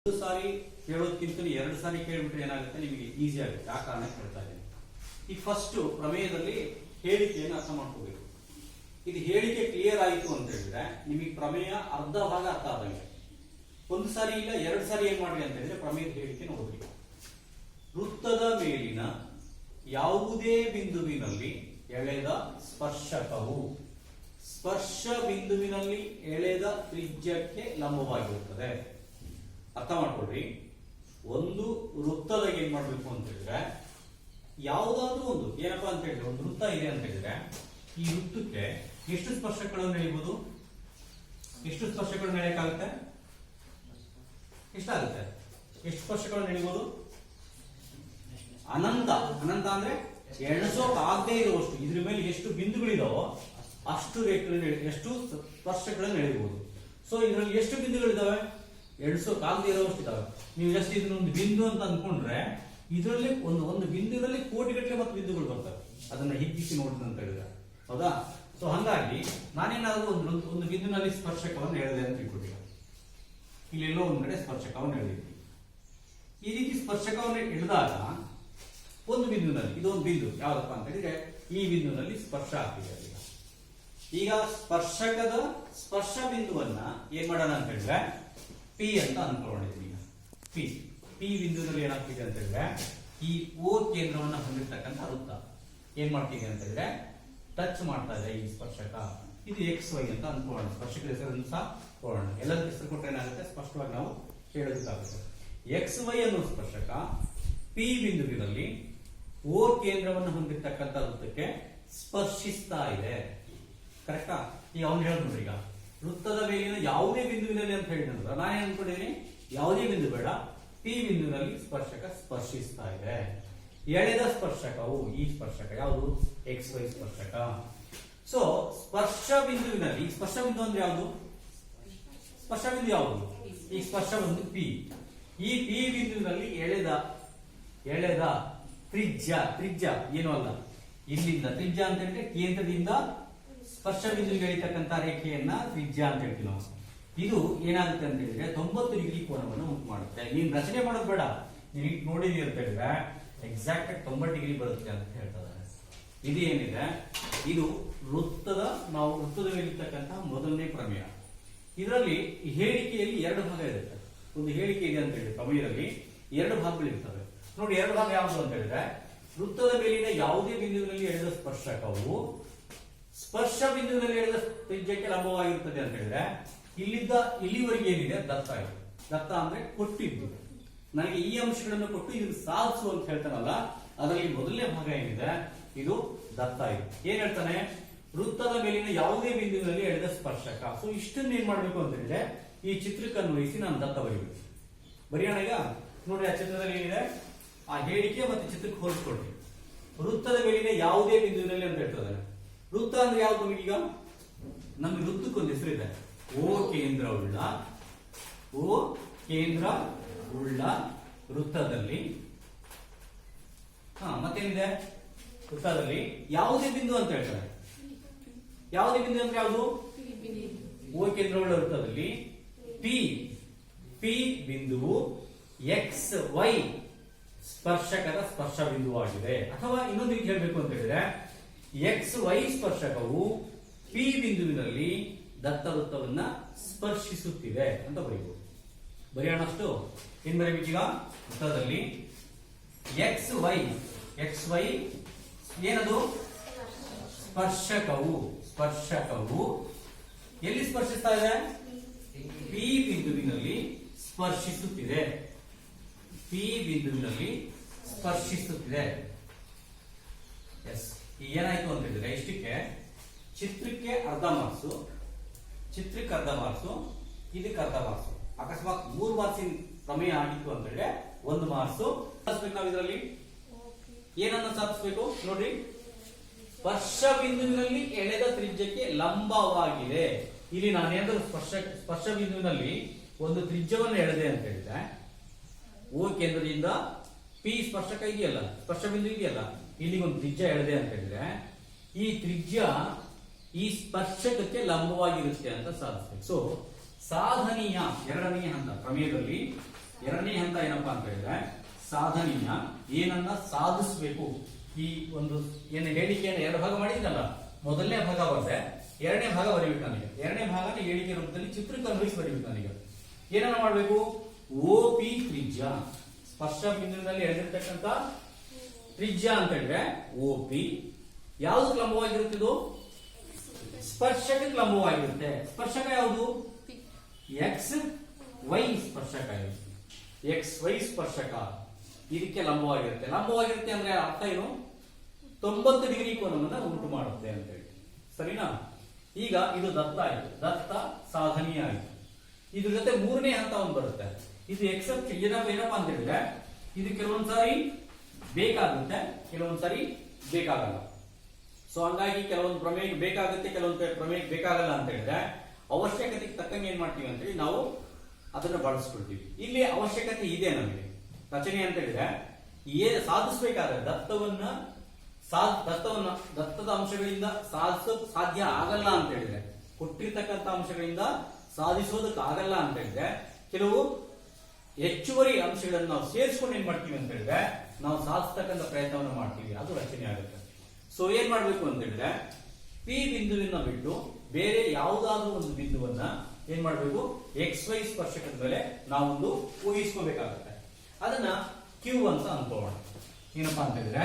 ಒಂದು ಸಾರಿ ಕೇಳೋದಕ್ಕಿಂತ ಎರಡು ಸಾರಿ ಕೇಳ್ಬಿಟ್ರೆ ಏನಾಗುತ್ತೆ ನಿಮಗೆ ಈಸಿ ಆಗುತ್ತೆ. ಆ ಕಾರಣ ಕೇಳ್ತಾ ಇದ್ದೀನಿ. ಈ ಫಸ್ಟ್ ಪ್ರಮೇಯದಲ್ಲಿ ಹೇಳಿಕೆಯನ್ನು ಅರ್ಥ ಮಾಡ್ಕೋಬೇಕು. ಇದು ಹೇಳಿಕೆ ಕ್ಲಿಯರ್ ಆಯಿತು ಅಂತ ಹೇಳಿದ್ರೆ ನಿಮಗೆ ಪ್ರಮೇಯ ಅರ್ಧ ಭಾಗ ಅರ್ಥ ಆದಂಗೆ. ಒಂದು ಸಾರಿ ಇಲ್ಲ ಎರಡು ಸಾರಿ ಏನ್ ಮಾಡ್ರಿ ಅಂತ ಹೇಳಿದ್ರೆ ಪ್ರಮೇಯದ ಹೇಳಿಕೆ ನೋಡ್ರಿ. ವೃತ್ತದ ಮೇಲಿನ ಯಾವುದೇ ಬಿಂದುವಿನಲ್ಲಿ ಎಳೆದ ಸ್ಪರ್ಶಕವು ಸ್ಪರ್ಶ ಬಿಂದುವಿನಲ್ಲಿ ಎಳೆದ ತ್ರಿಜ್ಯಕ್ಕೆ ಲಂಬವಾಗಿರುತ್ತದೆ. ಅರ್ಥ ಮಾಡ್ಕೊಳ್ರಿ. ಒಂದು ವೃತ್ತದಾಗ ಏನ್ ಮಾಡ್ಬೇಕು ಅಂತ ಹೇಳಿದ್ರೆ ಯಾವುದಾದ್ರೂ ಒಂದು ಏನಪ್ಪಾ ಅಂತ ಹೇಳಿದ್ರೆ ಒಂದು ವೃತ್ತ ಇದೆ ಅಂತ ಹೇಳಿದ್ರೆ ಈ ವೃತ್ತಕ್ಕೆ ಎಷ್ಟು ಸ್ಪರ್ಶಕಗಳನ್ನು ಎಳಿಬಹುದು? ಎಷ್ಟು ಸ್ಪರ್ಶಗಳನ್ನು ಎಳೆಯಕ್ಕಾಗುತ್ತೆ? ಎಷ್ಟಾಗುತ್ತೆ? ಎಷ್ಟು ಸ್ಪರ್ಶಗಳನ್ನು ಎಳಿಬಹುದು? ಅನಂತ. ಅನಂತ ಅಂದ್ರೆ ಎಣಿಸೋಕ್ ಆಗದೆ ಇರುವಷ್ಟು. ಇದ್ರ ಮೇಲೆ ಎಷ್ಟು ಬಿಂದುಗಳಿದಾವೋ ಅಷ್ಟು ರೇಖೆಗಳನ್ನು ಎಷ್ಟು ಸ್ಪರ್ಶಗಳನ್ನು ಎಳೆಯಬಹುದು. ಸೊ ಇದರಲ್ಲಿ ಎಷ್ಟು ಬಿಂದುಗಳಿದಾವೆ? ಎಣಿಸೋಕ್ ಆಗದೆ ಇರೋಷ್ಟು ಇದಾವೆ. ನೀವು ಜಸ್ಟ್ ಇದನ್ನ ಒಂದು ಬಿಂದು ಅಂತ ಅಂದ್ಕೊಂಡ್ರೆ ಇದರಲ್ಲಿ ಒಂದು ಬಿಂದುವಿನಲ್ಲಿ ಕೋಟಿಗಟ್ಟಲೆ ಮತ್ತು ಬಿಂದುಗಳು ಬರ್ತವೆ. ಅದನ್ನ ಹಿಗ್ಗಿಸಿ ನೋಡಿದ ಅಂತ ಹೇಳಿದ್ರೆ ಹೌದಾ? ಸೊ ಹಂಗಾಗಿ ನಾನೇನಾದ್ರೂ ಒಂದು ಬಿಂದುವಿನಲ್ಲಿ ಸ್ಪರ್ಶಕವನ್ನು ಎಳೆದೆ ಅಂತ ತಿಳ್ಕೊಟ್ಟಿಲ್ಲ. ಇಲ್ಲೆಲ್ಲೋ ಒಂದ್ ಕಡೆ ಸ್ಪರ್ಶಕವನ್ನು ಎಳೆದಿದ್ವಿ. ಈ ರೀತಿ ಸ್ಪರ್ಶಕವನ್ನು ಎಳೆದಾಗ ಒಂದು ಬಿಂದುವಿನಲ್ಲಿ ಇದೊಂದು ಬಿಂದು ಯಾವ್ದಪ್ಪ ಅಂತ ಹೇಳಿದ್ರೆ ಈ ಬಿಂದುವಿನಲ್ಲಿ ಸ್ಪರ್ಶ ಆಗ್ತಿದೆ. ಈಗ ಸ್ಪರ್ಶಕದ ಸ್ಪರ್ಶ ಬಿಂದುವನ್ನ ಏನ್ ಮಾಡೋಣ ಅಂತ ಹೇಳಿದ್ರೆ ಪಿ ಅಂತ ಅನ್ಕೊಂಡಿದ್ವಿ. ಈಗ ಪಿ ಬಿಂದುವಿನಲ್ಲಿ ಏನಾಗ್ತಿದೆ ಅಂತ ಹೇಳಿದ್ರೆ ಈ ಓ ಕೇಂದ್ರವನ್ನ ಹೊಂದಿರತಕ್ಕಂಥ ವೃತ್ತ ಏನ್ ಮಾಡ್ತಿದೆ ಅಂತ ಹೇಳಿದ್ರೆ ಟಚ್ ಮಾಡ್ತಾ ಇದೆ ಈ ಸ್ಪರ್ಶಕ. ಇದು ಎಕ್ಸ್ ವೈ ಅಂತ ಅನ್ಕೊಳ್ಳೋಣ. ಸ್ಪರ್ಶಕದ ಹೆಸರನ್ನು ಸಹ ಕೊಡೋಣ. ಎಲ್ಲದಕ್ಕೆ ಹೆಸರು ಕೊಟ್ಟರೆ ಏನಾಗುತ್ತೆ ಸ್ಪಷ್ಟವಾಗಿ ನಾವು ಹೇಳೋದಕ್ಕಾಗುತ್ತೆ. ಎಕ್ಸ್ ವೈ ಅನ್ನೋ ಸ್ಪರ್ಶಕ ಪಿ ಬಿಂದುವಿನಲ್ಲಿ ಓ ಕೇಂದ್ರವನ್ನು ಹೊಂದಿರತಕ್ಕಂಥ ವೃತ್ತಕ್ಕೆ ಸ್ಪರ್ಶಿಸ್ತಾ ಇದೆ. ಕರೆಕ್ಟಾ? ಈಗ ಅವ್ನು ಹೇಳಿದ್ರು ಈಗ ವೃತ್ತದ ಮೇಲಿನ ಯಾವುದೇ ಬಿಂದುವಿನಲ್ಲಿ ಅಂತ ಹೇಳಿದ್ರೆ ನಾನೇನ್ ಅನ್ಕೊಂಡಿದ್ದೀನಿ ಯಾವುದೇ ಬಿಂದು ಬೇಡ, ಪಿ ಬಿಂದುವಿನಲ್ಲಿ ಸ್ಪರ್ಶಕ ಸ್ಪರ್ಶಿಸ್ತಾ ಇದೆ. ಎಳೆದ ಸ್ಪರ್ಶಕವು ಈ ಸ್ಪರ್ಶಕ ಯಾವುದು? ಎಕ್ಸ್ ವೈ ಸ್ಪರ್ಶಕ. ಸೊ ಸ್ಪರ್ಶ ಬಿಂದುವಿನಲ್ಲಿ ಸ್ಪರ್ಶ ಬಿಂದು ಅಂದ್ರೆ ಯಾವುದು? ಸ್ಪರ್ಶ ಬಿಂದು ಯಾವುದು? ಈ ಸ್ಪರ್ಶ ಬಿಂದು ಪಿ. ಈ ಪಿ ಬಿಂದುವಿನಲ್ಲಿ ಎಳೆದ ತ್ರಿಜ್ಯ ಏನೂ ಅಲ್ಲ, ಇಲ್ಲಿಂದ ತ್ರಿಜ್ಯ ಅಂತ ಹೇಳಿದ್ರೆ ಕೇಂದ್ರದಿಂದ ಸ್ಪರ್ಶ ಬಿಂದುವಿಗೆ ಎಳಿತಕ್ಕಂಥ ರೇಖೆಯನ್ನ ತ್ರಿಜ್ಯ ಅಂತ ಹೇಳ್ತೀವಿ ನಾವು. ಇದು ಏನಾಗುತ್ತೆ ಅಂತ ಹೇಳಿದ್ರೆ 90 ಡಿಗ್ರಿ ಕೋನವನ್ನು ಉಂಟು ಮಾಡುತ್ತೆ. ನೀನ್ ರಚನೆ ಮಾಡೋದು ಬೇಡ, ನೀನ್ ನೋಡಿದೀವಿ ಅಂತ ಹೇಳಿದ್ರೆ ಎಕ್ಸಾಕ್ಟ್ 90 ಡಿಗ್ರಿ ಬರುತ್ತೆ ಅಂತ ಹೇಳ್ತಾರೆ. ಇದು ಏನಿದೆ ಇದು ನಾವು ವೃತ್ತದ ಮೇಲಿರ್ತಕ್ಕಂಥ ಮೊದಲನೇ ಪ್ರಮೇಯ. ಇದರಲ್ಲಿ ಹೇಳಿಕೆಯಲ್ಲಿ ಎರಡು ಭಾಗ ಇರುತ್ತೆ. ಒಂದು ಹೇಳಿಕೆ ಇದೆ ಅಂತ ಹೇಳಿ ಪ್ರಮೇಯದಲ್ಲಿ ಎರಡು ಭಾಗಗಳು ಇರ್ತವೆ. ನೋಡಿ ಎರಡು ಭಾಗ ಯಾವುದು ಅಂತ ಹೇಳಿದ್ರೆ ವೃತ್ತದ ಮೇಲಿನ ಯಾವುದೇ ಬಿಂದುವಿನಲ್ಲಿ ಎಳೆದ ಸ್ಪರ್ಶಕವು ಸ್ಪರ್ಶ ಬಿಂದುವಿನಲ್ಲಿ ಎಳೆದ ತ್ರಿಜ್ಯಕ್ಕೆ ಲಂಬವಾಗಿರುತ್ತದೆ ಅಂತ ಹೇಳಿದ್ರೆ ಇಲ್ಲಿವರೆಗೆ ಏನಿದೆ ದತ್ತ ಇದೆ. ದತ್ತ ಅಂದ್ರೆ ಕೊಟ್ಟಿದ್ದು, ನನಗೆ ಈ ಅಂಶಗಳನ್ನು ಕೊಟ್ಟು ಇದನ್ನು ಸಾಧಿಸು ಅಂತ ಹೇಳ್ತಾನಲ್ಲ, ಅದರಲ್ಲಿ ಮೊದಲನೇ ಭಾಗ ಏನಿದೆ ಇದು ದತ್ತ ಇದೆ. ಏನ್ ಹೇಳ್ತಾನೆ? ವೃತ್ತದ ಮೇಲಿನ ಯಾವುದೇ ಬಿಂದುವಿನಲ್ಲಿ ಎಳೆದ ಸ್ಪರ್ಶಕ. ಸೊ ಇಷ್ಟನ್ನ ಏನ್ ಮಾಡ್ಬೇಕು ಅಂತ ಹೇಳಿದ್ರೆ ಈ ಚಿತ್ರಕ್ಕೆ ಅನ್ವಯಿಸಿ ನಾನು ದತ್ತ ಬರೀಬೇಕು. ಬರೆಯೋಣ. ಈಗ ನೋಡಿ ಆ ಚಿತ್ರದಲ್ಲಿ ಏನಿದೆ ಆ ಹೇಳಿಕೆ ಮತ್ತೆ ಚಿತ್ರಕ್ಕೆ ಹೋಲಿಸ್ಕೊಳ್ತೀವಿ. ವೃತ್ತದ ಮೇಲಿನ ಯಾವುದೇ ಬಿಂದುವಿನಲ್ಲಿ ಅಂತ ಹೇಳ್ತದೆ. ವೃತ್ತ ಅಂದ್ರೆ ಯಾವ್ದು? ನಮಗೀಗ ನಮ್ಗೆ ವೃತ್ತಕ್ಕೊಂದು ಹೆಸರಿದೆ. ಓ ಕೇಂದ್ರ ವೃತ್ತದಲ್ಲಿ ಮತ್ತೇನಿದೆ? ವೃತ್ತದಲ್ಲಿ ಯಾವುದೇ ಬಿಂದು ಅಂತ ಹೇಳ್ತಾರೆ. ಯಾವುದೇ ಬಿಂದು ಅಂದ್ರೆ ಯಾವುದು? ಓ ಕೇಂದ್ರವುಳ್ಳ ವೃತ್ತದಲ್ಲಿ ಪಿ ಬಿಂದುವು ಎಕ್ಸ್ ವೈ ಸ್ಪರ್ಶಕದ ಸ್ಪರ್ಶ ಬಿಂದುವಾಗಿದೆ. ಅಥವಾ ಇನ್ನೊಂದು ರೀತಿ ಹೇಳ್ಬೇಕು ಅಂತ ಹೇಳಿದ್ರೆ ಎಕ್ಸ್ ವೈ ಸ್ಪರ್ಶಕವು ಪಿ ಬಿಂದುವಿನಲ್ಲಿ ದತ್ತವೃತ್ತವನ್ನ ಸ್ಪರ್ಶಿಸುತ್ತಿದೆ ಅಂತ ಬರೀಬಹುದು. ಬರೆಯೋಣ. ಅಷ್ಟು ಏನ್ ಬರೀಬೇಕೀಗ? ವೃತ್ತದಲ್ಲಿ ಎಕ್ಸ್ ವೈ ಏನದು? ಸ್ಪರ್ಶಕವು ಎಲ್ಲಿ ಸ್ಪರ್ಶಿಸ್ತಾ ಇದೆ? ಪಿ ಬಿಂದುವಿನಲ್ಲಿ ಸ್ಪರ್ಶಿಸುತ್ತಿದೆ. ಎಸ್. ಈಗ ಏನಾಯ್ತು ಅಂತ ಹೇಳಿದ್ರೆ ಇಷ್ಟಕ್ಕೆ ಚಿತ್ರಕ್ಕೆ ಅರ್ಧ ಮಾರ್ಕ್ಸು, ಇದಕ್ಕೆ ಅರ್ಧ ಮಾರ್ಕ್ಸು. ಅಕಸ್ಮಾತ್ 3 ಮಾರ್ಕ್ಸಿನ ಪ್ರಮೇಯ ಆಗಿತ್ತು ಅಂತ ಹೇಳಿದ್ರೆ 1 ಮಾರ್ಕ್ಸು ಸಾಧಿಸ್ಬೇಕು. ನಾವು ಇದರಲ್ಲಿ ಏನನ್ನ ಸಾಧಿಸಬೇಕು ನೋಡ್ರಿ. ಸ್ಪರ್ಶ ಬಿಂದುವಿನಲ್ಲಿ ಎಳೆದ ತ್ರಿಜ್ಯಕ್ಕೆ ಲಂಬವಾಗಿದೆ. ಇಲ್ಲಿ ನಾನೇನಾದ್ರೂ ಸ್ಪರ್ಶ ಬಿಂದುವಿನಲ್ಲಿ ಒಂದು ತ್ರಿಜ್ಯವನ್ನು ಎಳೆದೆ ಅಂತ ಹೇಳಿದ್ರೆ ಓ ಕೇಂದ್ರದಿಂದ ಪಿ ಸ್ಪರ್ಶಕ ಇದೆಯಲ್ಲ, ಸ್ಪರ್ಶ ಬಿಂದು ಇದೆಯಲ್ಲ, ಇಲ್ಲಿಗೆ ಒಂದು ತ್ರಿಜ್ಯ ಎಳೆದೆ ಅಂತ ಹೇಳಿದ್ರೆ ಈ ತ್ರಿಜ್ಯ ಈ ಸ್ಪರ್ಶಕಕ್ಕೆ ಲಂಬವಾಗಿರುತ್ತೆ ಅಂತ ಸಾಧಿಸಬೇಕು. ಸೊ ಸಾಧನೀಯ ಎರಡನೆಯ ಹಂತ ಪ್ರಮೇಯದಲ್ಲಿ ಎರಡನೇ ಹಂತ ಏನಪ್ಪಾ ಅಂತ ಹೇಳಿದ್ರೆ ಸಾಧನೆಯ ಏನನ್ನ ಸಾಧಿಸಬೇಕು. ಈ ಒಂದು ಏನು ಹೇಳಿಕೆಯನ್ನು ಎರಡು ಭಾಗ ಮಾಡಿದ್ನಲ್ಲ, ಮೊದಲನೇ ಭಾಗ ಬರದೆ ಎರಡನೇ ಭಾಗ ಬರೀಬೇಕು ನನಗೆ. ಎರಡನೇ ಭಾಗನ ಹೇಳಿಕೆ ರೂಪದಲ್ಲಿ ಚಿತ್ರಕ್ಕೆ ಅನ್ವಯಿಸಿ ಬರೀಬೇಕು ನನಗೆ. ಏನನ್ನ ಮಾಡಬೇಕು? OP ತ್ರಿಜ್ಯ, ಸ್ಪರ್ಶ ಬಿಂದುವಿನಲ್ಲಿ ಎಳೆದಿರ್ತಕ್ಕಂಥ ತ್ರಿಜ್ಯ ಅಂತ ಹೇಳಿದ್ರೆ OP ಯಾವುದು ಲಂಬವಾಗಿರುತ್ತೆ? ಇದು ಸ್ಪರ್ಶಕಕ್ಕೆ ಲಂಬವಾಗಿರುತ್ತೆ. ಸ್ಪರ್ಶಕ ಯಾವುದು? XY ಸ್ಪರ್ಶಕ ಇರುತ್ತೆ. XY ಸ್ಪರ್ಶಕ ಇದಕ್ಕೆ ಲಂಬವಾಗಿರುತ್ತೆ. ಲಂಬವಾಗಿರುತ್ತೆ ಅಂದ್ರೆ ಅರ್ಥ ಏನು? 90 ಡಿಗ್ರಿ ಕೋನವನ್ನು ಉಂಟು ಮಾಡುತ್ತೆ ಅಂತ ಹೇಳಿ, ಸರಿನಾ? ಈಗ ಇದು ದತ್ತ ಆಯಿತು, ದತ್ತ ಸಾಧನೀಯ ಆಯಿತು. ಇದ್ರ ಜೊತೆ ಮೂರನೇ ಹಂತ ಒಂದು ಬರುತ್ತೆ. ಇದು ಎಕ್ಸೆಪ್ಟ್ ಏನಪ್ಪಾ ಅಂತ ಹೇಳಿದ್ರೆ ಇದು ಕೆಲವೊಂದ್ಸಾರಿ ಬೇಕಾಗುತ್ತೆ, ಕೆಲವೊಂದ್ಸಾರಿ ಬೇಕಾಗಲ್ಲ. ಸೊ ಹಂಗಾಗಿ ಕೆಲವೊಂದು ಪ್ರಮೇಯ ಬೇಕಾಗುತ್ತೆ, ಕೆಲವೊಂದು ಪ್ರಮೇಯ ಬೇಕಾಗಲ್ಲ ಅಂತ ಹೇಳಿದ್ರೆ ಅವಶ್ಯಕತೆಗೆ ತಕ್ಕಂಗೆ ಏನ್ ಮಾಡ್ತೀವಿ ಅಂತ ಹೇಳಿ ನಾವು ಅದನ್ನ ಬಳಸ್ಕೊಳ್ತೀವಿ. ಇಲ್ಲಿ ಅವಶ್ಯಕತೆ ಇದೆ ನಮಗೆ ರಚನೆ ಅಂತ ಹೇಳಿದ್ರೆ ಸಾಧಿಸಬೇಕಾದ್ರೆ ದತ್ತದ ಅಂಶಗಳಿಂದ ಸಾಧಿಸೋಕ್ ಸಾಧ್ಯ ಆಗಲ್ಲ ಅಂತ ಹೇಳಿದ್ರೆ, ಕೊಟ್ಟಿರ್ತಕ್ಕಂಥ ಅಂಶಗಳಿಂದ ಸಾಧಿಸೋದಕ್ಕೆ ಆಗಲ್ಲ ಅಂತ ಹೇಳಿದ್ರೆ ಕೆಲವು ಹೆಚ್ಚುವರಿ ಅಂಶಗಳನ್ನು ನಾವು ಸೇರಿಸ್ಕೊಂಡು ಏನ್ ಮಾಡ್ತೀವಿ ಅಂತ ಹೇಳಿದ್ರೆ ನಾವು ಸಾಧಿಸ್ತಕ್ಕಂಥ ಪ್ರಯತ್ನವನ್ನು ಮಾಡ್ತೀವಿ, ಅದು ರಚನೆ ಆಗುತ್ತೆ. ಸೊ ಏನ್ ಮಾಡ್ಬೇಕು ಅಂತ ಹೇಳಿದ್ರೆ P ಬಿಂದುವಿನ ಬಿಟ್ಟು ಬೇರೆ ಯಾವುದಾದ್ರೂ ಒಂದು ಬಿಂದುವನ್ನ ಏನ್ ಮಾಡ್ಬೇಕು? XY ಸ್ಪರ್ಶಕದ ಮೇಲೆ ನಾವೊಂದು ಊಹಿಸ್ಕೋಬೇಕಾಗುತ್ತೆ. ಅದನ್ನ Q ಅಂತ ಅನ್ಕೊಳ್ಳೋಣ. ಏನಪ್ಪಾ ಅಂತ ಹೇಳಿದ್ರೆ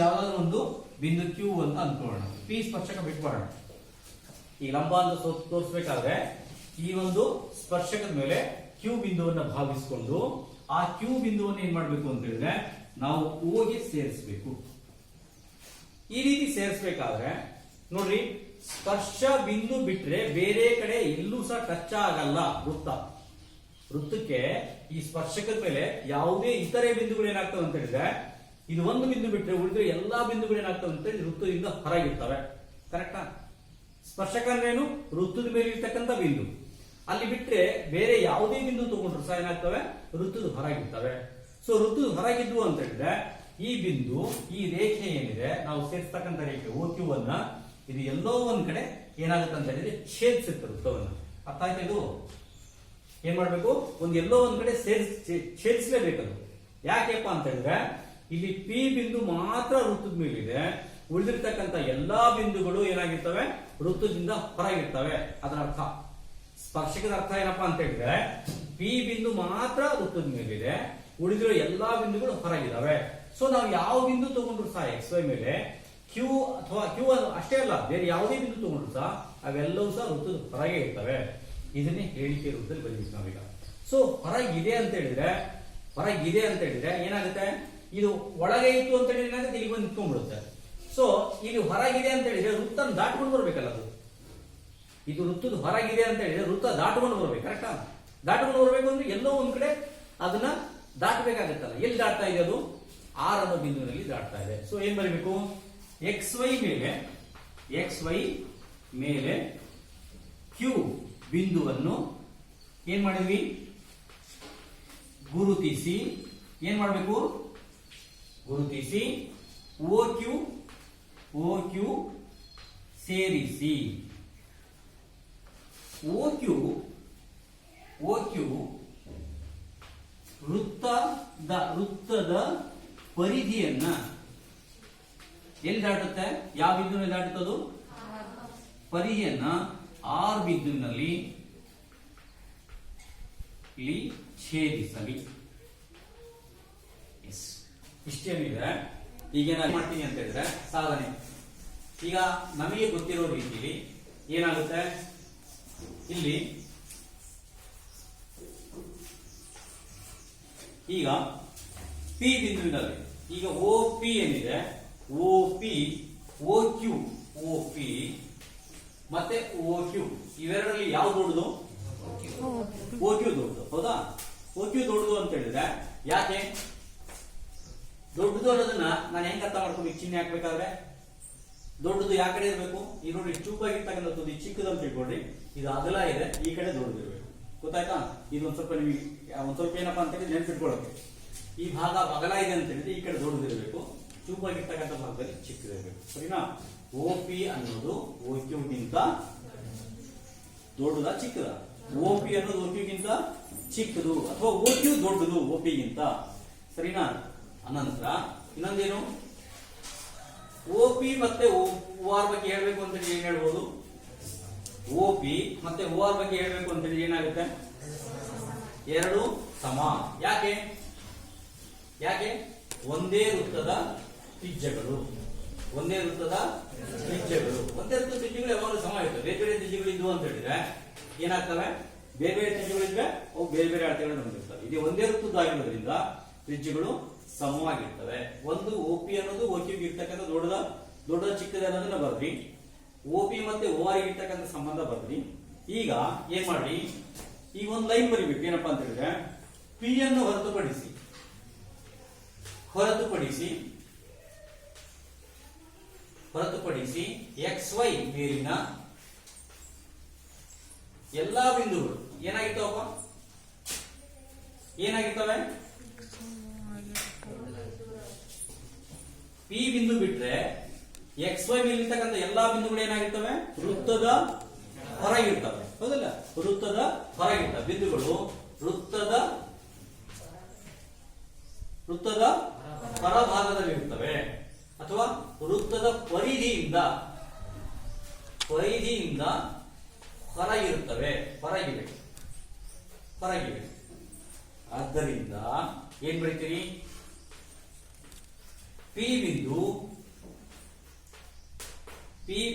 ಯಾವ್ದಾದ್ರು ಒಂದು ಬಿಂದು Q ಅಂತ ಅನ್ಕೊಳ್ಳೋಣ. P ಸ್ಪರ್ಶಕ ಬಿಟ್ಕೊಳ್ಳೋಣ. ಈ ಲಂಬ ಅಂತ ತೋರಿಸಬೇಕಾದ್ರೆ ಈ ಒಂದು ಸ್ಪರ್ಶಕದ ಮೇಲೆ Q ಬಿಂದುವನ್ನ ಭಾವಿಸಿಕೊಂಡು ಆ Q ಬಿಂದುವನ್ನು ಏನ್ ಮಾಡ್ಬೇಕು ಅಂತ ಹೇಳಿದ್ರೆ ನಾವು O ಗೆ ಸೇರಿಸಬೇಕು. ಈ ರೀತಿ ಸೇರಿಸಬೇಕಾದ್ರೆ ನೋಡ್ರಿ, ಸ್ಪರ್ಶ ಬಿಂದು ಬಿಟ್ರೆ ಬೇರೆ ಕಡೆ ಎಲ್ಲೂ ಸಹ ಟಚ್ ಆಗಲ್ಲ ವೃತ್ತಕ್ಕೆ. ಈ ಸ್ಪರ್ಶಕದ ಮೇಲೆ ಯಾವುದೇ ಇತರೆ ಬಿಂದುಗಳು ಏನಾಗ್ತವೆ ಅಂತ ಹೇಳಿದ್ರೆ ಇದು ಒಂದು ಬಿಂದು ಬಿಟ್ರೆ ಉಳಿದ್ರೆ ಎಲ್ಲಾ ಬಿಂದುಗಳು ಏನಾಗ್ತವೆ ಅಂತ ಹೇಳಿ ವೃತ್ತದಿಂದ ಹೊರಗಿರ್ತವೆ. ಕರೆಕ್ಟಾ? ಸ್ಪರ್ಶಕ ಅಂದ್ರೇನು? ವೃತ್ತದ ಮೇಲೆ ಇರ್ತಕ್ಕಂಥ ಬಿಂದು. ಅಲ್ಲಿ ಬಿಟ್ರೆ ಬೇರೆ ಯಾವುದೇ ಬಿಂದು ತಗೊಂಡ್ರು ಸಹ ಏನಾಗ್ತವೆ? ವೃತ್ತದ ಹೊರಗಿರ್ತವೆ. ಸೊ ವೃತ್ತದ ಹೊರಗಿದ್ವು ಅಂತ ಹೇಳಿದ್ರೆ ಈ ಬಿಂದು, ಈ ರೇಖೆ ಏನಿದೆ ನಾವು ಸೇರಿಸ್ತಕ್ಕಂಥ ರೇಖೆ OQ ಅನ್ನ ಇದು ಎಲ್ಲೋ ಒಂದ್ ಕಡೆ ಏನಾಗುತ್ತೆ ಅಂತ ಹೇಳಿದ್ರೆ ಛೇದಿಸುತ್ತೆ ವೃತ್ತವನ್ನ. ಅರ್ಥ ಆಯ್ತಾ? ಇದು ಏನ್ ಮಾಡ್ಬೇಕು? ಎಲ್ಲೋ ಒಂದ್ ಕಡೆ ಛೇದಿಸಲೇಬೇಕದು. ಯಾಕೆಪ್ಪ ಅಂತ ಹೇಳಿದ್ರೆ ಇಲ್ಲಿ P ಬಿಂದು ಮಾತ್ರ ವೃತ್ತದ ಮೇಲಿದೆ, ಉಳಿದಿರ್ತಕ್ಕಂಥ ಎಲ್ಲಾ ಬಿಂದುಗಳು ಏನಾಗಿರ್ತವೆ? ವೃತ್ತದಿಂದ ಹೊರಗಿರ್ತವೆ. ಅದರ ಅರ್ಥ, ಸ್ಪರ್ಶಕದ ಅರ್ಥ ಏನಪ್ಪಾ ಅಂತ ಹೇಳಿದ್ರೆ P ಬಿಂದು ಮಾತ್ರ ವೃತ್ತದ ಮೇಲಿದೆ, ಉಳಿದಿರೋ ಎಲ್ಲಾ ಬಿಂದುಗಳು ಹೊರಗಿದಾವೆ. ಸೊ ನಾವು ಯಾವ ಬಿಂದು ತಗೊಂಡ್ರು ಸಹ XY ಮೇಲೆ Q ಅಥವಾ Q ಅಷ್ಟೇ ಅಲ್ಲ, ಬೇರೆ ಯಾವುದೇ ಬಿಂದು ತಗೊಂಡ್ರು ಸಹ ಅವೆಲ್ಲವೂ ಸಹ ವೃತ್ತದ ಹೊರಗೆ ಇರ್ತವೆ. ಇದನ್ನೇ ಹೇಳಿಕೆ ರೂಪದಲ್ಲಿ ಬರೀಬೇಕು ನಾವೀಗ. ಸೊ ಹೊರಗಿದೆ ಅಂತ ಹೇಳಿದ್ರೆ ಏನಾಗುತ್ತೆ? ಇದು ಒಳಗೆ ಇತ್ತು ಅಂತ ಹೇಳಿದ್ರೆ ಏನಾಗುತ್ತೆ? ಇಲ್ಲಿ ಬಂದು ನಿಂತ್ಕೊಂಡ್ಬಿಡುತ್ತೆ. ಸೊ ಇಲ್ಲಿ ಹೊರಗಿದೆ ಅಂತ ಹೇಳಿದ್ರೆ ವೃತ್ತ ದಾಟ್ಕೊಂಡು ಬರ್ಬೇಕಲ್ಲ ಅದು. ಇದು ವೃತ್ತದ ಹೊರಗಿದೆ ಅಂತ ಹೇಳಿದ್ರೆ ವೃತ್ತ ದಾಟ್ಕೊಂಡು ಬರ್ಬೇಕು. ಕರೆಕ್ಟಾ? ದಾಟ್ಕೊಂಡು ಬರ್ಬೇಕು ಅಂದ್ರೆ ಎಲ್ಲೋ ಒಂದ್ ಕಡೆ ಅದನ್ನ ದಾಟಬೇಕಾಗತ್ತಲ್ಲ. ಎಲ್ಲಿ ದಾಟ್ತಾ ಇದೆ ಅದು? R ಅನ್ನೋ ಬಿಂದುವಿನಲ್ಲಿ ದಾಟ್ತಾ ಇದೆ. ಸೊ ಏನ್ ಬರೀಬೇಕು? XY ಮೇಲೆ Q ಬಿಂದುವನ್ನು ಏನ್ ಮಾಡಿದ್ವಿ? ಗುರುತಿಸಿ ಏನ್ ಮಾಡಬೇಕು? ಗುರುತಿಸಿ OQ ಸೇರಿಸಿ. OQ ವೃತ್ತದ ಪರಿಧಿಯನ್ನ ಎಲ್ಲಿ ದಾಟುತ್ತೆ? ಯಾವ ಬಿಂದುವಿನಲ್ಲಿ ದಾಟುತ್ತದು? ಪರಿಧಿಯನ್ನ R ಬಿಂದುವಿನಲ್ಲಿ ಛೇದಿಸಲಿ. ಇಷ್ಟೇನಿದೆ. ಈಗ ಏನಾದ್ರು ಮಾಡ್ತೀನಿ ಅಂತ ಹೇಳಿದ್ರೆ ಸಾಧನೆ. ಈಗ ನಮಗೆ ಗೊತ್ತಿರೋ ರೀತಿಯಲ್ಲಿ ಏನಾಗುತ್ತೆ? ಇಲ್ಲಿ ಈಗ P ಬಿಂದುವಿನಲ್ಲಿ ಈಗ OP ಏನಿದೆ, OQ ಮತ್ತೆ OQ ಇವೆರಡರಲ್ಲಿ ಯಾವ್ದು ದೊಡ್ಡದು? OQ ದೊಡ್ಡದು. ಹೌದಾ? OQ ದೊಡ್ಡದು ಅಂತ ಹೇಳಿದ್ರೆ ಯಾಕೆ ದೊಡ್ಡದು ಅನ್ನೋದನ್ನ ನಾನು ಹೆಂಗ್ ಅರ್ಥ ಮಾಡ್ಕೊಂಡು ಚಿಹ್ನೆ ಹಾಕ್ಬೇಕಾದ್ರೆ ದೊಡ್ಡದು ಯಾವ ಕಡೆ ಇರಬೇಕು? ಈ ನೋಡಿ ಚೂಪ್ ಆಗಿರ್ತಕ್ಕಂಥದ್ದು ಚಿಕ್ಕದು ಅಂತ ತಿಳ್ಕೊಳ್ರಿ. ಇದು ಅಗಲ ಇದೆ, ಈ ಕಡೆ ದೊಡ್ಡದಿರ್ಬೇಕು. ಗೊತ್ತಾಯ್ತಾ? ಇದು ಒಂದ್ ಸ್ವಲ್ಪ ನಿಮಗೆ ಏನಪ್ಪಾ ಅಂತ ಹೇಳಿ ನೆನ್ಪಿಟ್ಕೊಳ್ಳೋಕೆ, ಈ ಭಾಗ ಅಗಲ ಇದೆ ಅಂತ ಹೇಳಿದ್ರೆ ಈ ಕಡೆ ದೊಡ್ಡದಿರಬೇಕು, ಚೂಪ್ ಆಗಿರ್ತಕ್ಕಂಥ ಭಾಗದಲ್ಲಿ ಚಿಕ್ಕದಿರಬೇಕು. ಸರಿನಾ? OP ಅನ್ನೋದು OQ ಗಿಂತ ದೊಡ್ಡದ ಚಿಕ್ಕದ? OP ಅನ್ನೋದು OQ ಗಿಂತ ಚಿಕ್ಕದು ಅಥವಾ OQ ದೊಡ್ಡದು OP ಗಿಂತ, ಸರಿನಾ? ಅನಂತರ ಇನ್ನೊಂದೇನು, OP ಮತ್ತೆ OR ಬಗ್ಗೆ ಹೇಳ್ಬೇಕು ಅಂತ ಏನ್ ಹೇಳ್ಬೋದು? OP ಮತ್ತೆ OR ಬಗ್ಗೆ ಹೇಳ್ಬೇಕು ಅಂತ ಏನಾಗುತ್ತೆ? ಎರಡು ಸಮ. ಯಾಕೆ? ಯಾಕೆ? ಒಂದೇ ವೃತ್ತದ ತ್ರಿಜ್ಯಗಳು, ಒಂದೇ ವೃತ್ತದ ತ್ರಿಜ್ಯಗಳು, ಒಂದೇ ವೃತ್ತದ ತ್ರಿಜ್ಯಗಳು ಯಾವಾಗಲೂ ಸಮ ಇರ್ತವೆ. ಬೇರೆ ಬೇರೆ ತ್ರಿಜ್ಯಗಳು ಇದ್ವು ಅಂತ ಹೇಳಿದ್ರೆ ಏನಾಗ್ತವೆ? ಬೇರೆ ಬೇರೆ ತ್ರಿಜ್ಯಗಳಿದ್ರೆ ಅವು ಬೇರೆ ಬೇರೆ ಅಳತೆಗಳನ್ನು ಹೊಂದಿರ್ತವೆ. ಇದು ಒಂದೇ ವೃತ್ತದ್ದಾಗಿರೋದ್ರಿಂದ ತ್ರಿಜ್ಯಗಳು ಸಮವಾಗಿರ್ತವೆ. ಒಂದು OP ಅನ್ನೋದು OQ ಗೆ ಇರ್ತಕ್ಕಂಥ ದೊಡ್ಡ ಚಿಕ್ಕದ ಅನ್ನೋದನ್ನ ಬರ್ರಿ, OP ಮತ್ತೆ OR ಗೆ ಇರ್ತಕ್ಕಂಥ ಸಂಬಂಧ ಬರ್ರಿ. ಈಗ ಏನ್ ಮಾಡ್ರಿ, ಈಗ ಒಂದು ಲೈನ್ ಬರಿಬೇಕು. ಏನಪ್ಪಾ ಅಂತ ಹೇಳಿದ್ರೆ P ಅನ್ನು ಹೊರತುಪಡಿಸಿ XY ಮೇಲಿನ ಎಲ್ಲಾ ಬಿಂದುಗಳು ಏನಾಗಿರ್ತಾವಪ್ಪ? ಏನಾಗಿರ್ತವೆ? P ಬಿಂದು ಬಿಟ್ರೆ XY ಮೇಲಿರ್ತಕ್ಕಂಥ ಎಲ್ಲಾ ಬಿಂದುಗಳು ಏನಾಗಿರ್ತವೆ? ವೃತ್ತದ ಹೊರಗಿರ್ತವೆ, ಹೌದಲ್ಲ? ವೃತ್ತದ ಹೊರಗಿರ್ತವೆ ಬಿಂದುಗಳು ವೃತ್ತದ ಹೊರಭಾಗದಲ್ಲಿ ಇರ್ತವೆ, ಅಥವಾ ವೃತ್ತದ ಪರಿಧಿಯಿಂದ ಹೊರಗಿರುತ್ತವೆ, ಹೊರಗಿವೆ. ಆದ್ದರಿಂದ ಏನ್ ಬರೀತೀರಿ? P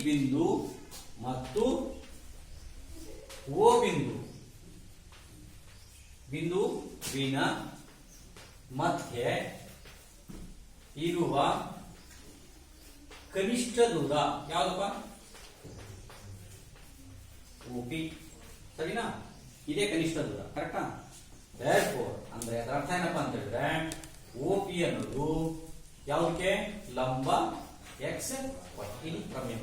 ಬಿಂದು ಮತ್ತು O ಬಿಂದುವಿನ ಮಧ್ಯೆ ಇರುವ ಕನಿಷ್ಠ ದೂರ ಯಾವ್ದಪ್ಪ? OP, ಸರಿನಾ? ಇದೇ ಕನಿಷ್ಠ ದೂರ, ಕರೆಕ್ಟಾ? ಅಂದ್ರೆ ಅದರ ಅರ್ಥ ಏನಪ್ಪಾ ಅಂತ ಹೇಳಿದ್ರೆ OP ಅನ್ನೋದು ಯಾವುದಕ್ಕೆ? ಲಂಬ XY ಪ್ರಮೇಯ.